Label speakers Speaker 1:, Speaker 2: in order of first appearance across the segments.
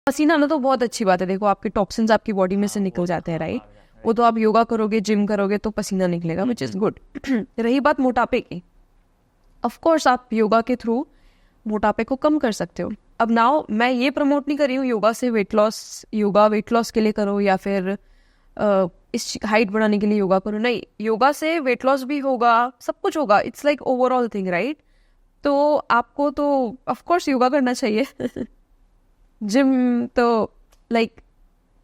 Speaker 1: पसीना आना तो बहुत अच्छी बात है, देखो आपके टॉक्सिन्स आपकी बॉडी में से निकल जाते हैं, राइट। वो तो आप योगा करोगे, जिम करोगे तो पसीना निकलेगा, विच इज गुड। रही बात मोटापे की, ऑफ कोर्स आप योगा के थ्रू मोटापे को कम कर सकते हो। अब नाउ मैं ये प्रमोट नहीं कर रही हूँ योगा से weight loss, yoga weight loss के लिए करो या फिर इस हाइट बढ़ाने के लिए योगा करो, नहीं। योगा से वेट लॉस भी होगा, सब कुछ होगा, it's like overall thing, right. तो आपको तो ऑफ कोर्स योगा करना चाहिए। जिम तो लाइक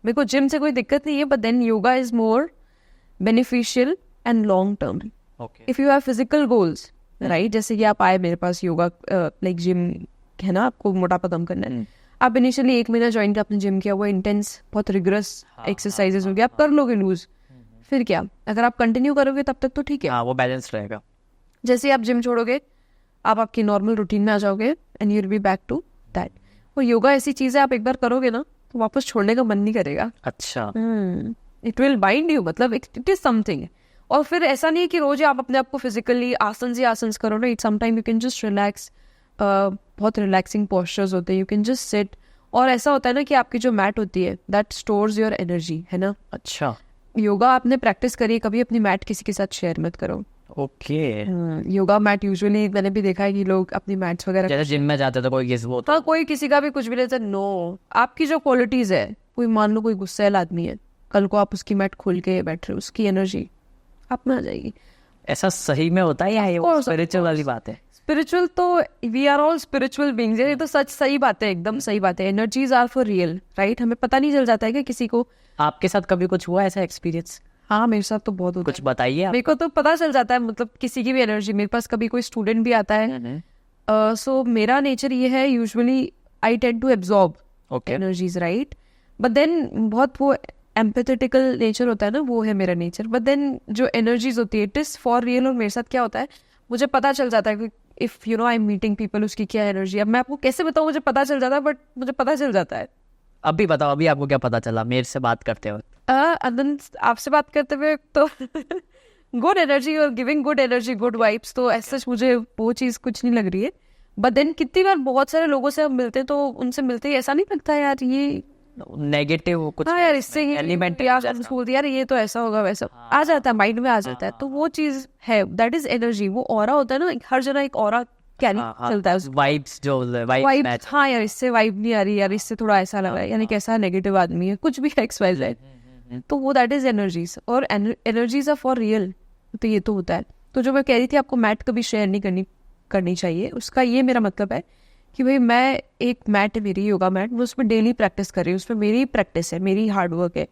Speaker 1: मेरे को जिम से कोई दिक्कत नहीं है, but then yoga is more beneficial and long term if you have physical goals, right. जैसे कि आप आए मेरे पास योगा, लाइक जिम है ना, आपको मोटापा कम करना है, आप इनिशियली 1 महीना ज्वाइन किया, आपने जिम किया, वो इंटेंस बहुत रिगरस एक्सरसाइजेस हो गया, आप कर लोगे लूज, फिर क्या, अगर आप कंटिन्यू करोगे तब तक तो ठीक है,
Speaker 2: वो बैलेंस रहेगा।
Speaker 1: जैसे आप जिम छोड़ोगे आप आपकी नॉर्मल रूटीन में आ जाओगे and you will be back to that. वो योगा ऐसी चीज है, आप एक बार करोगे ना तो वापस छोड़ने का मन नहीं करेगा।
Speaker 2: अच्छा,
Speaker 1: इट विल बाइंड यू, मतलब इट इज समथिंग। और फिर ऐसा नहीं है कि रोज आप अपने आप को फिजिकली आसन से आसन करो ना, it sometime you can just relax, बहुत रिलैक्सिंग पोस्चर्स होते हैं, यू कैन जस्ट सिट। और ऐसा होता है ना कि आपकी जो मैट होती है दैट स्टोर्स योर एनर्जी, है ना।
Speaker 2: अच्छा,
Speaker 1: योगा आपने प्रैक्टिस करी, कभी अपनी मैट किसी के साथ शेयर मत करो।
Speaker 2: ओके।
Speaker 1: योगा मैट यूजुअली मैंने भी देखा है कि लोग अपनी मैट्स वगैरह,
Speaker 2: जैसे जिम में जाते तो कोई किसी वो
Speaker 1: हाँ कोई किसी का भी कुछ भी लेता, नो। आपकी जो क्वालिटीज है, कोई मान लो कोई गुस्सैल आदमी है, कल को आप उसकी मैट खोल के बैठ रहे हो, उसकी एनर्जी आप में आ जाएगी।
Speaker 2: ऐसा सही में होता है या ये स्पिरिचुअल वाली बात है?
Speaker 1: स्पिरिचुअल तो we are all spiritual beings, ये तो सच सही बात है, एकदम सही बात है। Energies are for real, right. हमें पता नहीं चल जाता है कि किसी को।
Speaker 2: आपके साथ कभी कुछ हुआ ऐसा एक्सपीरियंस?
Speaker 1: हाँ मेरे साथ तो बहुत होता है।
Speaker 2: कुछ बताइए।
Speaker 1: मेरे को तो पता चल जाता है, मतलब किसी की भी एनर्जी। मेरे पास कभी कोई स्टूडेंट भी आता है, सो मेरा नेचर ये है, usually I tend to absorb energies, right. But then बहुत वो एम्पैथेटिकल नेचर होता है ना, वो है मेरा नेचर। बट देन जो एनर्जीज होती है इट इज फॉर रियल। और मेरे साथ क्या होता है, मुझे पता चल जाता है कि if you know I am meeting people, उसकी क्या एनर्जी। अब मैं आपको कैसे बताऊँ, मुझे पता चल जाता है, बट मुझे पता चल जाता है।
Speaker 2: अभी बताओ, अभी आपको क्या पता चला मेरे से बात करते वक्त?
Speaker 1: अनंत आपसे बात करते हुए तो गुड एनर्जी और giving good energy, good vibes, तो ऐसा मुझे वो चीज़ कुछ नहीं लग रही है। बट देन कितनी बार बहुत सारे लोगों से हम मिलते हैं, तो उनसे मिलते ही ऐसा नहीं लगता यार ये
Speaker 2: नेगेटिव कुछ,
Speaker 1: हाँ यार इससे ये
Speaker 2: एलिमेंट
Speaker 1: यार बोलती यार ये तो ऐसा होगा वैसा, आ जाता है माइंड में, आ जाता है। तो वो चीज़ है, दैट इज एनर्जी। वो ऑरा होता है ना, हर जगह एक ऑरा कैरी चलता है,
Speaker 2: वाइब्स जो
Speaker 1: वाइब। हाँ यार इससे वाइब नहीं आ रही, यार इससे थोड़ा ऐसा लग रहा है, यानी कैसा नेगेटिव आदमी है, कुछ भी एक्स वाई जेड। तो वो दैट इज एनर्जीज, और एनर्जीज आर फॉर रियल। तो ये तो होता है। तो जो मैं कह रही थी आपको मैट कभी शेयर नहीं करनी चाहिए, उसका ये मेरा मतलब है कि भाई मैं एक मैट है मेरी, योगा मैट, मैं उसमें डेली प्रैक्टिस कर रही हूँ, उसमें मेरी प्रैक्टिस है, मेरी हार्डवर्क है,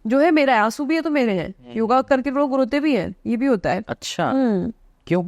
Speaker 1: जो है मेरा आंसू भी है तो मेरे हैं, योगा करके लोग रोते भी हैं, ये भी होता है।
Speaker 2: अच्छा, क्यों?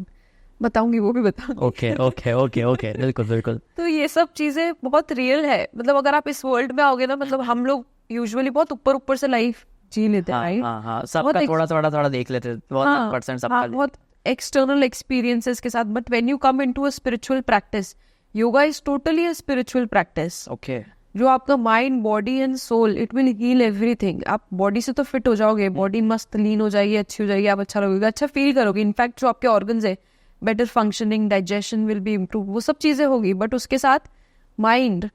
Speaker 1: बताऊंगी, वो भी बताऊंगी।
Speaker 2: ओके ओके ओके ओके, बिल्कुल बिल्कुल।
Speaker 1: तो ये सब चीजें बहुत रियल है, मतलब अगर आप इस वर्ल्ड में आओगे ना, मतलब हम लोग यूजुअली बहुत ऊपर से लाइफ जी लेते हैं, राइट।
Speaker 2: हाँ, सबका थोड़ा देख लेते हैं, बहुत परसेंट सबका,
Speaker 1: बहुत एक्सटर्नल एक्सपीरियंसेस के साथ। But when you come into a spiritual practice, yoga is totally a spiritual practice.
Speaker 2: Okay,
Speaker 1: जो आपका mind, body and soul, it will heal everything. आप बॉडी से तो फिट हो जाओगे, बॉडी मस्त लीन हो जाएगी, अच्छी हो जाएगी, आप अच्छा लगेगा, अच्छा फील करोगे। इनफैक्ट जो आपके ऑर्गन्स है, better functioning, digestion will be improve, वो सब चीजें होगी। बट उसके साथ माइंड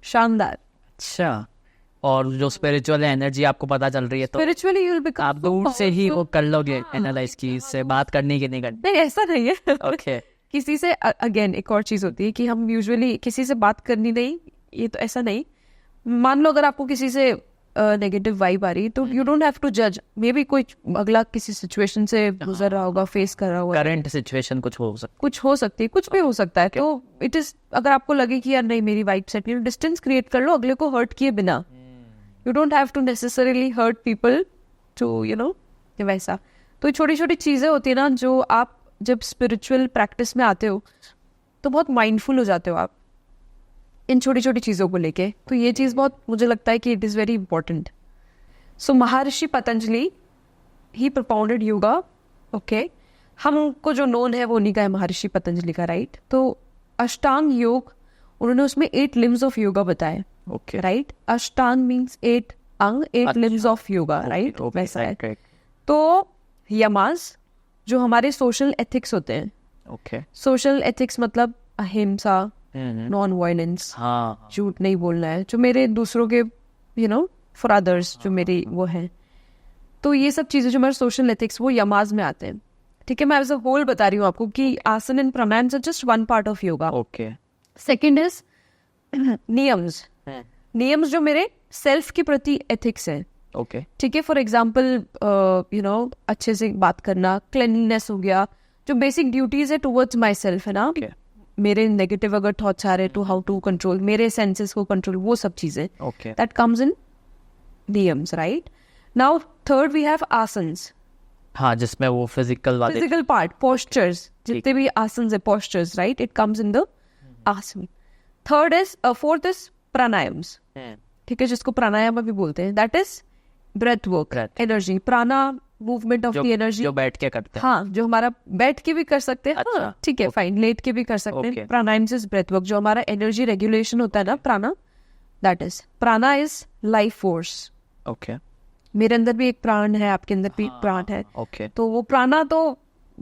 Speaker 1: शानदार।
Speaker 2: अच्छा, और जो स्पिरिचुअल एनर्जी आपको पता चल रही है, तो
Speaker 1: स्पिरिचुअली यू विल बिकम,
Speaker 2: आप दूर से ही वो कर लोगे एनालाइज की, इससे बात करनी कि नहीं करनी?
Speaker 1: नहीं ऐसा नहीं है।
Speaker 2: ओके,
Speaker 1: किसी से अगेन एक और चीज होती है कि हम यूजुअली किसी से बात करनी नहीं, ये तो ऐसा नहीं। मान लो अगर आपको किसी से नेगेटिव वाइब आ रही है, तो यू डोंट हैव टू जज। मे बी कोई अगला किसी सिचुएशन से गुजर रहा होगा, फेस कर रहा होगा,
Speaker 2: करंट सिचुएशन कुछ हो सकती है, कुछ भी हो सकता है। तो इट इज, अगर आपको लगे कि यार नहीं मेरी वाइब सेट नहीं, डिस्टेंस क्रिएट कर लो अगले को हर्ट किए बिना। You don't have to necessarily hurt people to you know, वैसा। तो छोटी छोटी चीजें होती है ना, जो आप जब स्पिरिचुअल प्रैक्टिस में आते हो तो बहुत माइंडफुल हो जाते हो आप इन छोटी छोटी चीज़ों को लेके। तो ये चीज़ बहुत मुझे लगता है कि it is very important. So Maharshi Patanjali he propounded yoga, okay. हमको जो नोन है वो उन्हीं का है, महर्षि पतंजलि का, राइट। तो अष्टांग योग, उन्होंने उसमें 8 लिम्स ऑफ योगा बताए, ओके,
Speaker 1: राइट। अष्टांग मीन्स 8 अंग, 8 लिम्स ऑफ योगा, राइट, वैसा है। तो यमास जो हमारे सोशल एथिक्स होते हैं,
Speaker 2: ओके,
Speaker 1: सोशल एथिक्स मतलब अहिंसा,
Speaker 2: नॉन वायलेंस,
Speaker 3: हाँ
Speaker 2: झूठ नहीं बोलना है, जो मेरे दूसरों के फॉर अदर्स जो मेरी वो है। तो ये सब चीज़ें जो मेरे सोशल एथिक्स वो यमाज में आते हैं। ठीक है, मैं एज अ होल बता रही हूँ आपको कि asana and pranayama are just one part of yoga.
Speaker 3: Okay
Speaker 2: second is niyams. Niyams जो मेरे सेल्फ के प्रति एथिक्स है।
Speaker 3: ओके
Speaker 2: ठीक है, फॉर एग्जाम्पल अच्छे से बात करना, क्लिनलीनेस हो गया, जो बेसिक ड्यूटीज है टुवर्ड्स माई सेल्फ है ना।
Speaker 3: Okay.
Speaker 2: मेरे नेगेटिव अगर थॉट्स आ रहे टू हाउ टू कंट्रोल मेरे सेंसेस को कंट्रोल, वो सब चीजें
Speaker 3: okay
Speaker 2: that comes in niyams, right. Now third we have asanas,
Speaker 3: हाँ जिसमें वो फिजिकल वाले
Speaker 2: फिजिकल पार्ट, पोस्चर्स, जितने भी आसन्स है postures, right, it comes in the asan. Third is fourth is pranayams. ठीक है, जिसको प्राणायाम भी बोलते हैं, that is breath work,
Speaker 3: Breath.
Speaker 2: Energy, prana movement of the energy.
Speaker 3: जो बैठ के करते हैं।
Speaker 2: हाँ, जो हमारा बैठ के भी कर सकते हैं,
Speaker 3: अच्छा,
Speaker 2: हाँ ठीक है फाइन, लेट के भी कर सकते हैं।
Speaker 3: Okay.
Speaker 2: Pranayam is breath work, जो हमारा एनर्जी रेगुलेशन होता है ना, prana, that is prana is life force.
Speaker 3: Okay
Speaker 2: मेरे अंदर भी एक प्राण है, आपके अंदर भी एक प्राण है,
Speaker 3: ओके
Speaker 2: तो वो प्राणा तो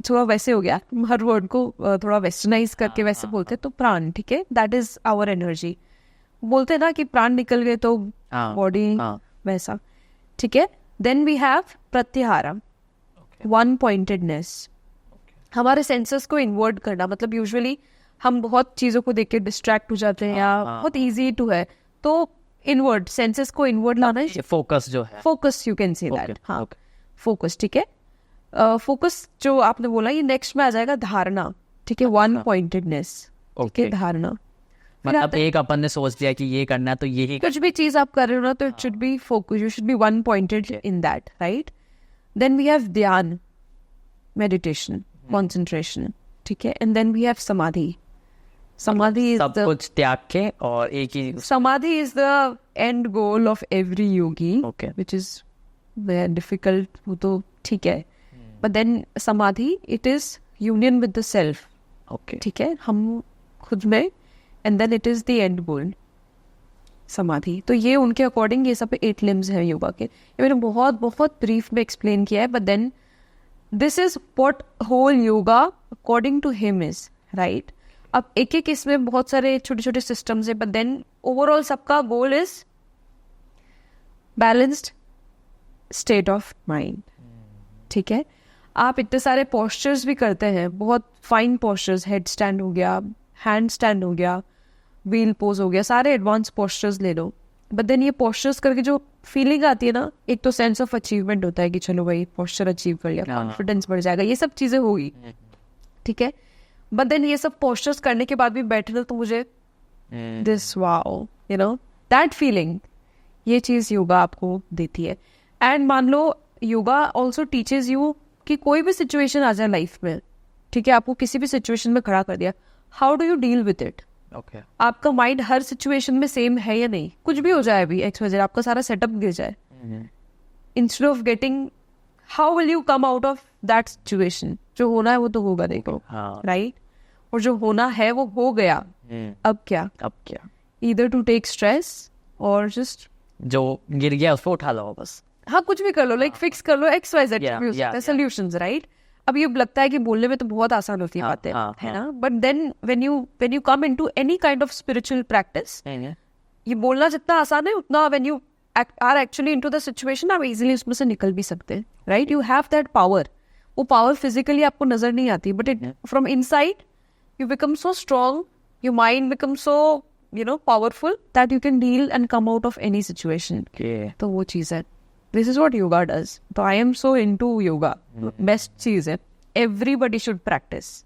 Speaker 2: थोड़ा वैसे हो गया, हर वर्ड को थोड़ा वेस्टर्नाइज करके वैसे बोलते हैं, तो प्राण, ठीक है, दैट इज आवर एनर्जी। बोलते हैं ना कि प्राण निकल गए तो
Speaker 3: हाँ,
Speaker 2: बॉडी
Speaker 3: हाँ।
Speaker 2: वैसा, ठीक है। Then we have pratyaharam, one pointedness, हमारे सेंसेस को इन्वर्ट करना। मतलब यूजुअली हम बहुत चीजों को देख के डिस्ट्रैक्ट हो जाते हैं, या बहुत इजी टू है, तो इनवर्ट, सेंसेस को इनवर्ट लाना है,
Speaker 3: फोकस जो है
Speaker 2: focus, you can say that.
Speaker 3: Okay,
Speaker 2: हाँ,
Speaker 3: okay.
Speaker 2: फोकस, ठीक है। फोकस जो आपने बोला, ये नेक्स्ट में आ जाएगा धारणा, ठीक है, वन पॉइंटेडनेस, ठीक है,
Speaker 3: Okay.
Speaker 2: धारणा।
Speaker 3: मतलब एक अपन ने सोच लिया कि ये करना है तो यही
Speaker 2: कुछ भी चीज आप कर रहे हो ना, तो it should be focus, you should be one pointed in that, right. Then we have dhyan, meditation, concentration, ठीक है। एंड देन वी हैव समाधि। समाधि इज
Speaker 3: सब
Speaker 2: द
Speaker 3: कुछ त्याग के और एक ही
Speaker 2: samadhi is the end goal of every yogi,
Speaker 3: Okay.
Speaker 2: Which is difficult, वो तो ठीक है, but then samadhi it is union with the self,
Speaker 3: okay
Speaker 2: ठीक है, हम खुद में, and then it is the end goal, samadhi. तो ये उनके अकॉर्डिंग ये सब 8 लिम्स हैं योगा के। ये मैंने बहुत बहुत ब्रीफ में एक्सप्लेन किया है, but then this is what whole yoga according to him is, right. अब एक एक इसमें बहुत सारे छोटे छोटे सिस्टम्स है, बट देन ओवरऑल सबका goal is balanced state of mind, ठीक है। आप इतने सारे पोस्चर्स भी करते हैं, बहुत फाइन पोस्चर्स, हेड स्टैंड हो गया, हैंड स्टैंड हो गया, व्हील पोज हो गया, सारे एडवांस पोस्चर्स ले लो, बट देन ये पोस्चर्स करके जो फीलिंग आती है ना, एक तो सेंस ऑफ अचीवमेंट होता है कि चलो भाई पोस्चर अचीव कर लिया, कॉन्फिडेंस बढ़ जाएगा, ये सब चीजें होगी, ठीक है। बट देन ये सब पोस्चर्स करने के बाद भी बैठना, तो मुझे this wow, you know, that feeling, ये चीज योगा आपको देती है। एंड मान लो योगा ऑल्सो टीचेज यू कि कोई भी सिचुएशन आ जाए लाइफ में, ठीक है, आपको किसी भी सिचुएशन में खड़ा कर दिया, how do you deal with it.
Speaker 3: Okay
Speaker 2: आपका माइंड हर सिचुएशन में सेम है या नहीं, कुछ भी हो जाए, अभी एक्स आपका सारा सेटअप गिर जाए, instead of getting, how will you come out of that situation. जो होना है वो तो होगा, देखो,
Speaker 3: हाँ
Speaker 2: राइट, और जो होना है वो हो गया, अब क्या,
Speaker 3: अब क्या,
Speaker 2: ईदर टू टेक स्ट्रेस और जस्ट,
Speaker 3: जो गिर गया उसको उठा लो बस।
Speaker 2: हाँ कुछ भी कर लो, लाइक फिक्स कर लो, XYZ
Speaker 3: Yeah,
Speaker 2: भी हो सकता है,
Speaker 3: yeah.
Speaker 2: Solutions, right. अब ये लगता है कि बोलने में तो बहुत आसान होती है
Speaker 3: हाँ,
Speaker 2: बातें,
Speaker 3: हाँ,
Speaker 2: है
Speaker 3: हाँ.
Speaker 2: ना, but then when you come into any kind of spiritual practice, ये बोलना जितना आसान है उतना when you are actually into the situation, आप इजीली उसमें से निकल भी सकते हैं, right. You have that power. वो पावर फिजिकली आपको नजर नहीं आती, but it from inside you become so strong, your mind become so powerful that you can deal and come out of any situation. तो वो चीज है, this is what yoga does. तो I am so into yoga, best चीज है, everybody should practise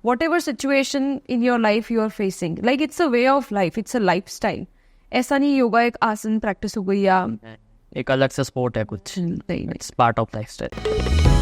Speaker 2: whatever situation in your life you are facing, like it's a way of life, it's a lifestyle। ऐसा नहीं योगा एक आसन practice हो गई या
Speaker 3: एक अलग से स्पोर्ट है कुछ,
Speaker 2: नहीं,
Speaker 3: इट्स पार्ट ऑफ लाइफस्टाइल।